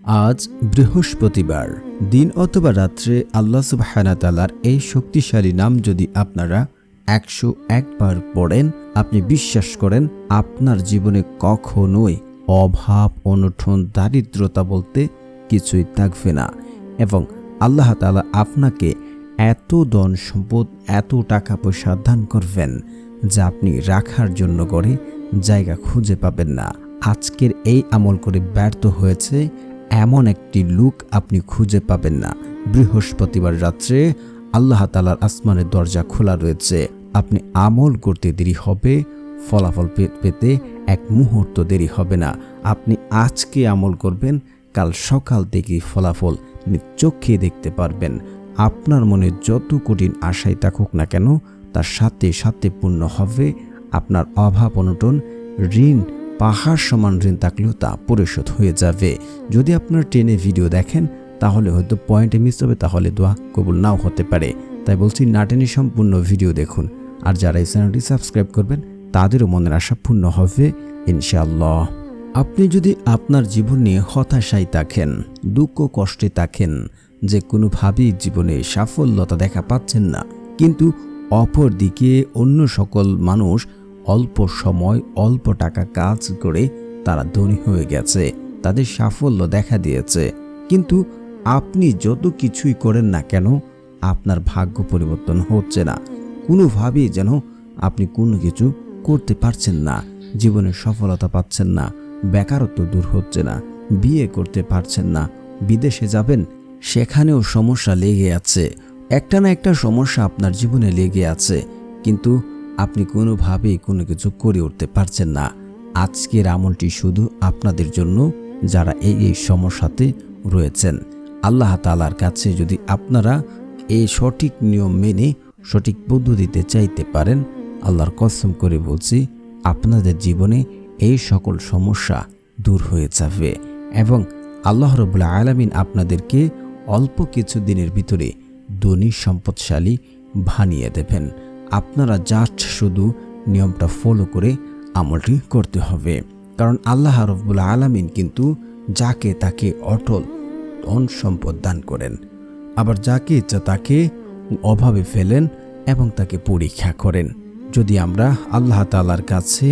আজ বৃহস্পতিবার দিন অথবা রাত্রে আল্লাহ সুবহানাহু ওয়া তাআলার এই শক্তিশালী নাম যদি আপনারা 101 বার পড়েন, আপনি বিশ্বাস করেন আপনার জীবনে কখনোই অভাব, অনটন, দারিদ্রতা বলতে কিছুই থাকবে না এবং আল্লাহ তাআলা আপনাকে এত ধন সম্পদ, এত টাকা পয়সা দান করবেন যা আপনি রাখার জন্য করে জায়গা খুঁজে পাবেন না। আজকের এই আমল করে ব্যর্থ হয়েছে এমন একটি লোক আপনি খুঁজে পাবেন না। বৃহস্পতিবার রাত্রে আল্লাহ তাআলার আসমানের দরজা খোলা রয়েছে। আপনি আমল করতে দেরি হবে, ফলাফল পেতে এক মুহূর্ত দেরি হবে না। আপনি আজকে আমল করবেন, কাল সকাল থেকেই ফলাফল চোখে দেখতে পারবেন। আপনার মনে যত কঠিন আশাই থাকুক না কেন তার সাথে সাথে পূর্ণ হবে। আপনার অভাব, অনটন, ঋণ, পাহাড় সমান ঋণ থাকলেও তা পরিশোধ হয়ে যাবে। যদি আপনার টেনে ভিডিও দেখেন তাহলে হয়তো পয়েন্টে মিস হবে, তাহলে দোয়া কবুল নাও হতে পারে। তাই বলছি না টেনে সম্পূর্ণ ভিডিও দেখুন। আর যারা এই চ্যানেলটি সাবস্ক্রাইব করবেন তাদেরও মনের আশা পূর্ণ হবে ইনশাআল্লাহ। আপনি যদি আপনার জীবন নিয়ে হতাশায় থাকেন, দুঃখ কষ্টে থাকেন, যে কোনোভাবেই জীবনে সাফল্যতা দেখা পাচ্ছেন না, কিন্তু অপর দিকে অন্য সকল মানুষ অল্প সময় অল্প টাকা কাজ করে তারা ধনী হয়ে গেছে, তাদের সাফল্য দেখা দিয়েছে, কিন্তু আপনি যত কিছুই করেন না কেন আপনার ভাগ্য পরিবর্তন হচ্ছে না। কোনোভাবেই যেন আপনি কোনো কিছু করতে পারছেন না, জীবনে সফলতা পাচ্ছেন না, বেকারত্ব দূর হচ্ছে না, বিয়ে করতে পারছেন না, বিদেশে যাবেন সেখানেও সমস্যা লেগে আছে, একটা না একটা সমস্যা আপনার জীবনে লেগে আছে, কিন্তু আপনি কোনোভাবেই কোনো কিছু করে উঠতে পারছেন না। আজকের আমলটি শুধু আপনাদের জন্য যারা এই সমস্যাতে রয়েছেন। আল্লাহ তাআলার কাছে যদি আপনারা এই সঠিক নিয়ম মেনে সঠিক পদ্ধতিতে চাইতে পারেন, আল্লাহর কসম করে বলছি আপনাদের জীবনে এই সকল সমস্যা দূর হয়ে যাবে এবং আল্লাহ রাব্বুল আলামিন আপনাদেরকে অল্প কিছু দিনের ভিতরে ধনী সম্পদশালী বানিয়ে দেবেন। আপনারা জাস্ট শুধু নিয়মটা ফলো করে আমলটি করতে হবে, কারণ আল্লাহ রাব্বুল আলামিন কিন্তু যাকে তাকে অটল ধন সম্পদ দান করেন, আবার যাকে ইচ্ছা তাকে অভাবে ফেলেন এবং তাকে পরীক্ষা করেন। যদি আমরা আল্লাহ তাআলার কাছে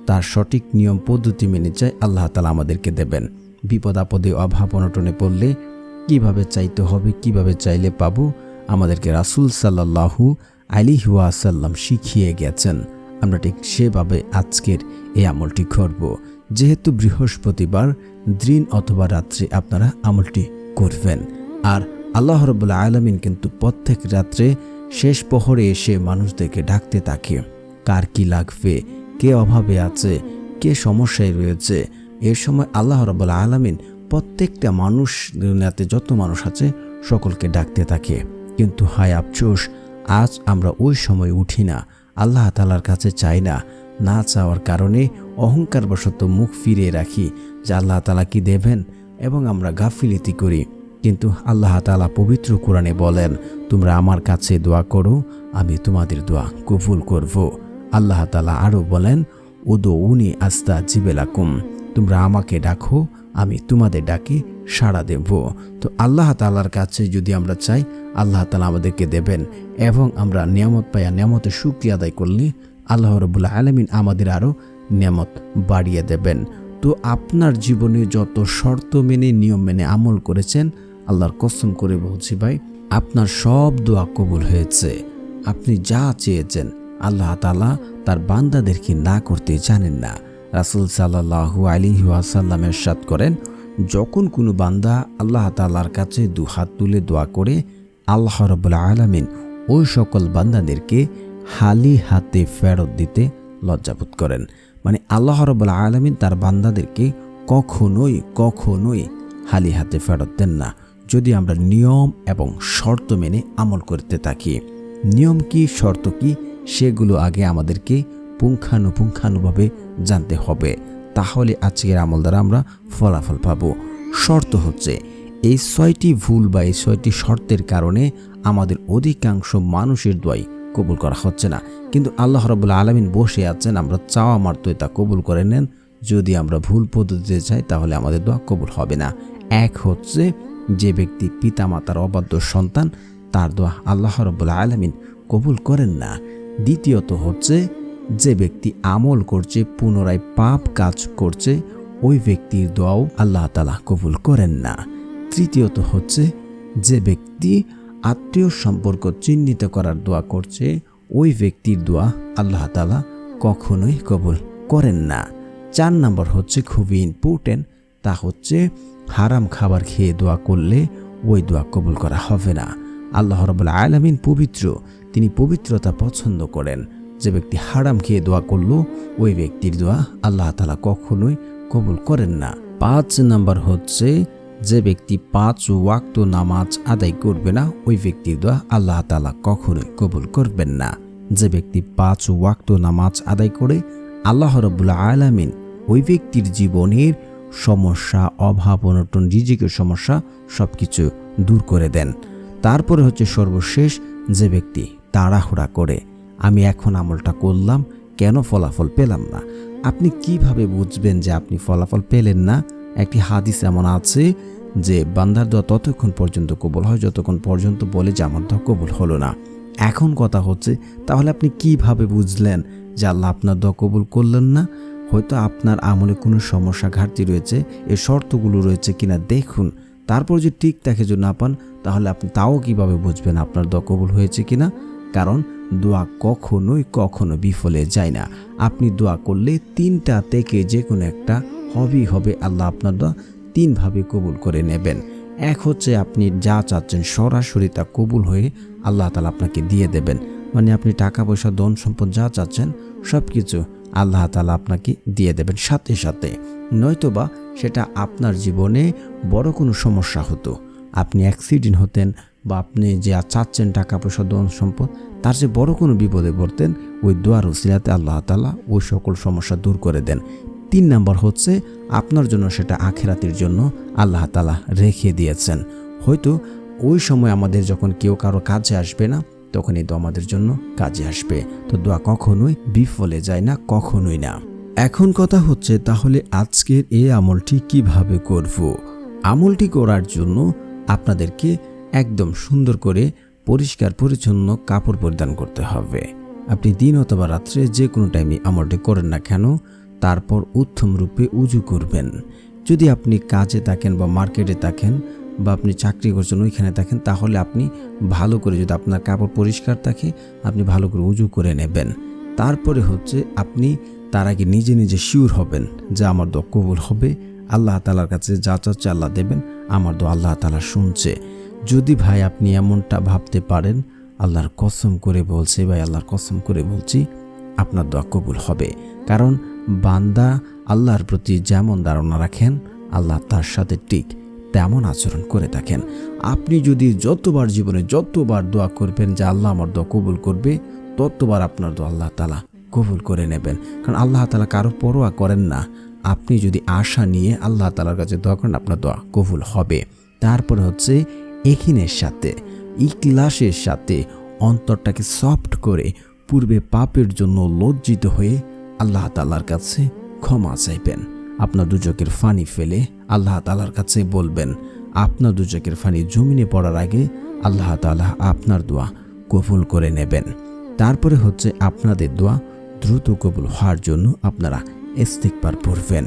তার সঠিক নিয়ম পদ্ধতি মেনে চাই, আল্লাহ তাআলা আমাদেরকে দেবেন। বিপদ আপদে, অভাব অনটনে পড়লে কিভাবে চাইতে হবে, কিভাবে চাইলে পাবো, আমাদেরকে রাসূল সাল্লাল্লাহু আলাইহি ওয়াসাল্লাম শিখিয়ে গেছেন। আমরা ঠিক সেভাবে আজকের এই আমলটি করব। যেহেতু বৃহস্পতিবার দিন অথবা রাত্রে আপনারা আমলটি করবেন। আর আল্লাহ রাব্বুল আলামিন কিন্তু প্রত্যেক রাত্রে শেষ প্রহরে এসে মানুষদেরকে ডাকতে থাকে, কার কি লাগবে, কে অভাবে আছে, কে সমস্যায় রয়েছে। এর সময় আল্লাহ রাব্বুল আলামিন প্রত্যেকটা মানুষ, দুনিয়াতে যত মানুষ আছে সকলকে ডাকতে থাকে, কিন্তু হায় আফসোস আজ আমরা ওই সময় উঠি না, আল্লাহ তাআলার কাছে চাই না। না চাওয়ার কারণে অহংকারবশত মুখ ফিরিয়ে রাখি যে আল্লাহ তাআলা কি দেবেন এবং আমরা গাফিলতি করি। কিন্তু আল্লাহ তাআলা পবিত্র কোরআনে বলেন, তোমরা আমার কাছে দোয়া করো, আমি তোমাদের দোয়া কবুল করব। আল্লাহ তাআলা আরও বলেন, উদউনি আস্তাজিব লাকুম, তোমরা আমাকে ডাকো, আমি তোমাদের ডাকে সাড়া দেব। তো আল্লাহ তাআলার কাছে যদি আমরা চাই, আল্লাহ তাআলা আমাদেরকে দেবেন এবং আমরা নিয়ামত পাইয়া নিয়ামতের শুকরিয়া আদায় করলে আল্লাহ রাব্বুল আলামিন আমাদের আরও নিয়ামত বাড়িয়ে দেবেন। তো আপনার জীবনে যত শর্ত মেনে নিয়ম মেনে আমল করেছেন, আল্লাহর কসম করে বলছি ভাই, আপনার সব দোয়া কবুল হয়েছে। আপনি যা চেয়েছেন আল্লাহ তাআলা তার বান্দাদেরকে না করতে জানেন না। রাসূল সাল্লাল্লাহু আলাইহি ওয়াসাল্লাম ইরশাদ করেন, যখন কোনো বান্দা আল্লাহ তাআলার কাছে দুহাত তুলে দোয়া করে, আল্লাহ রাব্বুল আলামিন ওই সকল বান্দাদেরকে খালি হাতে ফেরত দিতে লজ্জাবোধ করেন। মানে আল্লাহ রাব্বুল আলামিন তার বান্দাদেরকে কখনোই খালি হাতে ফেরত দেন না, যদি আমরা নিয়ম এবং শর্ত মেনে আমল করতে থাকি। নিয়ম কি, শর্ত কি, সেগুলো আগে আমাদেরকে পুঙ্খানুপুঙ্খানুভাবে জানতে হবে, তাহলে আজকের আমল দ্বারা আমরা ফলাফল পাবো। শর্ত হচ্ছে এই 6টি ভুল বা এই 6টি শর্তের কারণে আমাদের অধিকাংশ মানুষের দোয়াই কবুল করা হচ্ছে না, কিন্তু আল্লাহ রাব্বুল আলামিন বসে আছেন, আমরা চাওয়া মাত্রই তা কবুল করে নেন। যদি আমরা ভুল পদ্ধতিতে চাই তাহলে আমাদের দোয়া কবুল হবে না। এক হচ্ছে যে ব্যক্তি পিতামাতার অবাধ্য সন্তান, তার দোয়া আল্লাহ রাব্বুল আলামিন কবুল করেন না। দ্বিতীয়ত হচ্ছে যে ব্যক্তি আমল করছে, পুনরায় পাপ কাজ করছে, ওই ব্যক্তির দোয়াও আল্লাহ তাআলা কবুল করেন না। তৃতীয়ত হচ্ছে যে ব্যক্তি আত্মীয় সম্পর্ক চিহ্নিত করার দোয়া করছে, ওই ব্যক্তির দোয়া আল্লাহ তাআলা কখনোই কবুল করেন না। 4 নম্বর হচ্ছে খুবই ইম্পর্টেন্ট, তা হচ্ছে হারাম খাবার খেয়ে দোয়া করলে ওই দোয়া কবুল করা হবে না। আল্লাহ রাব্বুল আলামিন পবিত্র, তিনি পবিত্রতা পছন্দ করেন। যে ব্যক্তি হারাম খেয়ে দোয়া করলো ওই ব্যক্তির দোয়া আল্লাহ তাআলা কখনোই কবুল করেন না। 5 নম্বর হচ্ছে যে ব্যক্তি 5 ওয়াক্ত নামাজ আদায় করবে না, ওই ব্যক্তির দোয়া আল্লাহ তাআলা কখনোই কবুল করবেন না। যে ব্যক্তি 5 ওয়াক্ত নামাজ আদায় করে, আল্লাহ রাব্বুল আলামিন ওই ব্যক্তির জীবনের সমস্যা, অভাব অনটন, রিজিকের সমস্যা সবকিছু দূর করে দেন। তারপরে হচ্ছে সর্বশেষ যে ব্যক্তি তাড়াহুড়া করে, আমি এখন আমলটা করলাম, কেন ফলাফল পেলাম না। আপনি কিভাবে বুঝবেন যে আপনি ফলাফল পেলেন না? একটি হাদিস এমন আছে যে বান্দার দোয়া ততক্ষণ পর্যন্ত কবুল হয় যতক্ষণ পর্যন্ত বলে যে আমার দোয়া কবুল হলো না। এখন কথা হচ্ছে, তাহলে আপনি কিভাবে বুঝলেন যে আল্লাহ আপনার দোয়া কবুল করলেন না? হয়তো আপনার আমলে কোনো সমস্যা, ঘাটতি রয়েছে, এই শর্তগুলো রয়েছে কিনা দেখুন। তারপর যদি ঠিক তাকে যদি না পান, তাহলে আপনি তাও কিভাবে বুঝবেন আপনার দোয়া কবুল হয়েছে কিনা? কারণ দোয়া কখনো বিফলে যায় না। আপনি দোয়া করলে 3টা থেকে যে কোনো একটা হবে। আল্লাহ আপনার দোয়া 3 ভাবে কবুল করে নেবেন। এক হচ্ছে আপনি যা চাচ্ছেন সরাসরি তা কবুল হয়ে আল্লাহ তাআলা আপনাকে দিয়ে দেবেন, মানে আপনি টাকা পয়সা, ধন সম্পদ যা চাচ্ছেন সব কিছু আল্লাহ তাআলা আপনাকে দিয়ে দেবেন সাথে সাথে। নয়তোবা সেটা আপনার জীবনে বড় কোনো সমস্যা হতো, আপনি অ্যাক্সিডেন্ট হতেন, বা আপনি যে চাচ্ছেন টাকা পয়সা, ধন সম্পদ, তার যে বড় কোনো বিপদে পড়তেন, ওই দোয়ার ওসিলাতে আল্লাহ তাআলা ওই সকল সমস্যা দূর করে দেন। 3 নম্বর হচ্ছে আপনার জন্য সেটা আখিরাতের জন্য আল্লাহ তাআলা রেখে দিয়েছেন। হয়তো ওই সময় আমাদের যখন কেউ কারো কাজে আসবে না, তখন এই দোয়া আমাদের জন্য কাজে আসবে। তো দোয়া কখনোই বিফলে যায় না, কখনোই না। এখন কথা হচ্ছে, তাহলে আজকের এই আমলটি কিভাবে করব? আমলটি করার জন্য আপনাদেরকে একদম সুন্দর করে পরিষ্কার পরিচ্ছন্ন কাপড় পরিধান করতে হবে। আপনি দিন অথবা রাত্রে যে কোনো টাইমে আমলটি করেন না কেন, তারপর উত্তম রূপে উজু করবেন। যদি আপনি কাজে থাকেন বা মার্কেটে থাকেন বা আপনি চাকরি করছেন ওইখানে থাকেন, তাহলে আপনি ভালো করে, যদি আপনার কাপড় পরিষ্কার থাকে, আপনি ভালো করে উজু করে নেবেন। তারপরে হচ্ছে আপনি তার আগে নিজে নিজে শিওর হবেন যে আমার দোয়া কবুল হবে, আল্লাহ তাআলার কাছে যা চাচ্ছে আল্লাহ দেবেন, আমার দোয়া আল্লাহ তাআলা শুনছে। যদি ভাই আপনি এমনটা ভাবতে পারেন, আল্লাহর কসম করে বলছি ভাই, আল্লাহর কসম করে বলছি, আপনার দোয়া কবুল হবে। কারণ বান্দা আল্লাহর প্রতি যেমন ধারণা রাখেন, আল্লাহ তার সাথে ঠিক তেমন আচরণ করে থাকেন। আপনি যদি যতবার দোয়া করবেন যে আল্লাহ আমার দোয়া কবুল করবে, ততবার আপনার দোয়া আল্লাহ তাআলা কবুল করে নেবেন। কারণ আল্লাহ তাআলা কারো পরোয়া করেন না। আপনি যদি আশা নিয়ে আল্লাহ তাআলার কাছে দোয়া করেন, আপনার দোয়া কবুল হবে। তারপরে হচ্ছে ইখিনের সাথে, ইখলাসের সাথে অন্তরটাকে সফট করে, পূর্বে পাপের জন্য লজ্জিত হয়ে আল্লাহ তাআলার কাছে ক্ষমা চাইবেন। আপনার দুচোখের পানি ফেলে আল্লাহ তাআলার কাছে বলবেন। আপনার দুচোখের পানি জমিনে পড়ার আগে আল্লাহ তাআলা আপনার দোয়া কবুল করে নেবেন। তারপরে হচ্ছে আপনাদের দোয়া দ্রুত কবুল হওয়ার জন্য আপনারা ইস্তিগফার পড়বেন।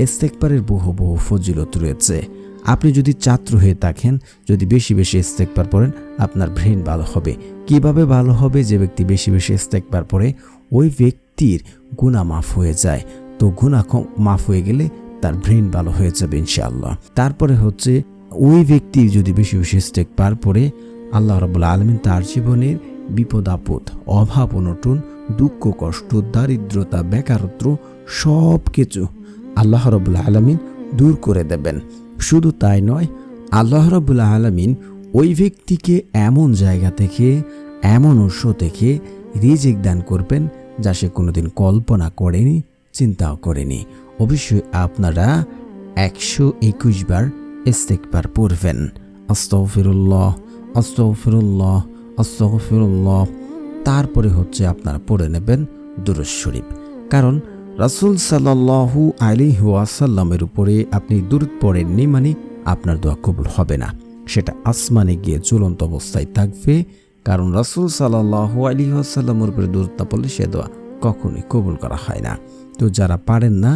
ইস্তিগফারের বহু ফজিলত রয়েছে। আপনি যদি ছাত্র হয়ে থাকেন, যদি বেশি ইস্তিগফার পড়েন, আপনার ব্রেন ভালো হবে। কিভাবে ভালো হবে? যে ব্যক্তি বেশি ইস্তিগফার পড়ে, ওই ব্যক্তির গুনাহ মাফ হয়ে যায়। তো গুনাহ মাফ হয়ে গেলে তার ব্রেন ভালো হয়ে যাবে ইনশাআল্লাহ। তারপরে হচ্ছে ওই ব্যক্তি যদি বেশি ইস্তিগফার পড়ে, আল্লাহ রাব্বুল আলামিন তার জীবনের বিপদ আপদ, অভাব অনটন, দুঃখ কষ্ট, দারিদ্রতা, বেকারত্ব সব কিছু আল্লাহ রাব্বুল আলামিন দূর করে দেবেন। শুধু তাই নয়, আল্লাহ রাব্বুল আলামিন ওই ব্যক্তিকে এমন জায়গা থেকে, এমন উৎস থেকে রিজিক দান করবেন যা সে কোনোদিন কল্পনা করেনি, চিন্তাও করেনি। অবশ্যই আপনারা 121 বার ইস্তিগফার পড়বেন। আস্তাগফিরুল্লাহ, আস্তাগফিরুল্লাহ, আস্তাগফিরুল্লাহ। তারপরে হচ্ছে আপনারা পড়ে নেবেন দুরূদ শরীফ। কারণ রাসূল সাল্লাল্লাহু আলাইহি ওয়াসাল্লামের উপরে আপনি দুরূদ পড়েননি, মানে আপনার দোয়া কবুল হবে না, সেটা আসমানে গিয়ে ঝুলন্ত অবস্থায় থাকবে। কারণ রাসূল সাল্লাল্লাহু আলাইহি ওয়াসাল্লামের উপরে দরুদ না পড়লে সে দোয়া কখনোই কবুল করা হয় না। তো যারা পারেন না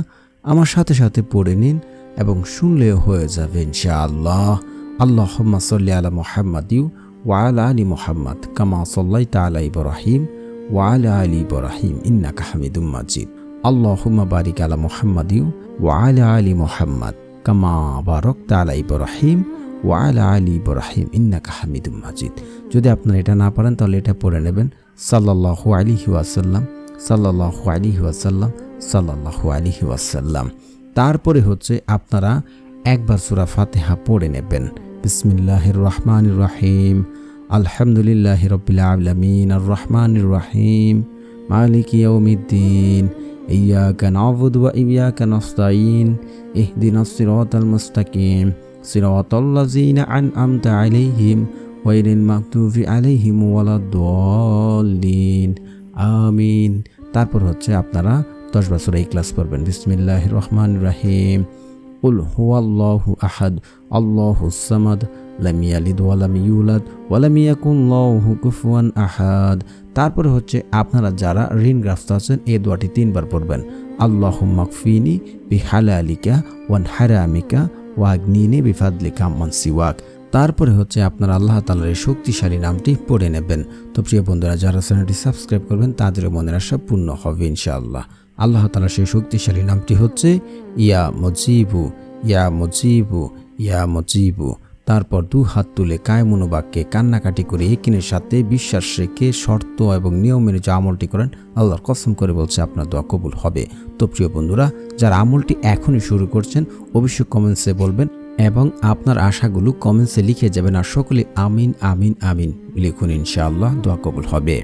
আমার সাথে সাথে পড়ে নিন এবং শুনলেও হয়ে যাবে ইনশাআল্লাহ। আল্লাহুম্মা সাল্লি আলা মুহাম্মাদি ওয়া আলা আলি মুহাম্মাদ কামা সাল্লাইতা আলা ইব্রাহিম ওয়া আলা আলি ইব্রাহিম ইন্নাকা হামিদুম মাজিদ। আল্লাহুম্মা বারিক আলা মুহাম্মাদি ওয়া আলা আলি মুহাম্মাদ কামা বারাকতা আলা ইব্রাহিম ওয়া আলা আলি ইব্রাহিম ইন্নাকা হামিদুম মাজিদ। যদি আপনারা এটা না পারেন তাহলে এটা পড়ে নেবেন সাল্লাল্লাহু আলাইহি ওয়াসাল্লাম, সাল্লাল্লাহু আলাইহি ওয়াসাল্লাম, সাল্লাল্লাহু আলাইহি ওয়াসাল্লাম। তারপরে হচ্ছে আপনারা একবার সূরা ফাতিহা পড়ে নেবেন। বিসমিল্লাহির রহমানির রহিম, আলহামদুলিল্লাহি রাব্বিল আলামিন, আর রহমানির রহিম, মালিকি ইয়াউমিদ্দিন, ইয়্যাকা না'বুদু ওয়া ইয়্যাকা নাস্তাঈন, ইহদিনাস সিরাতাল মুস্তাকিম, সিরাতাল লাযীনা আন'আমতা আলাইহিম গায়রিল মাগদুবি আলাইহিম ওয়ালাদ-দাল্লিন, আমিন। তারপর হচ্ছে আপনারা 10 বার সূরা ইখলাস পড়বেন। বিসমিল্লাহির রহমানির রহিম, কুল হুয়াল্লাহু আহাদ, আল্লাহুস সামাদ, লাম ইয়ালিদ ওয়া লাম ইউলাদ ওয়া লাম ইয়াকুল লাহু কুফুয়ান আহাদ। তারপরে হচ্ছে আপনারা যারা ঋণগ্রস্ত আছেন এই দোয়াটি 3 বার পড়বেন। আল্লাহুম্মা কফিনি বিহালালিকা ওয়ান হারামিকা ওয়া আগনিনি বিফাদলিকা আম্মান সিওয়াক। তারপরে হচ্ছে আপনারা আল্লাহ তাআলার এই শক্তিশালী নামটি পড়ে নেবেন। তো প্রিয় বন্ধুরা, যারা চ্যানেলটি সাবস্ক্রাইব করবেন তাদের মনের আশা পূর্ণ হবে ইনশাআল্লাহ। আল্লাহ তাআলার সেই শক্তিশালী নামটি হচ্ছে ইয়া মুজিবু, ইয়া মুজিবু, ইয়া মুজিবু। তারপর 2 হাত তুলে কায়মনোবাক্যে কান্নাকাটি করে ইয়াকিনের সাথে বিশ্বাস রেখে শর্ত এবং নিয়ম মেনে যে আমলটি করেন, আল্লাহর কসম করে বলছে আপনার দোয়া কবুল হবে। তো প্রিয় বন্ধুরা, যারা আমলটি এখনই শুরু করছেন অবশ্যই কমেন্টসে বলবেন এবং আপনার আশাগুলো কমেন্টসে লিখে যাবেন। আর সকলে আমিন আমিন আমিন লিখুন, ইনশাআল্লাহ দোয়া কবুল হবে।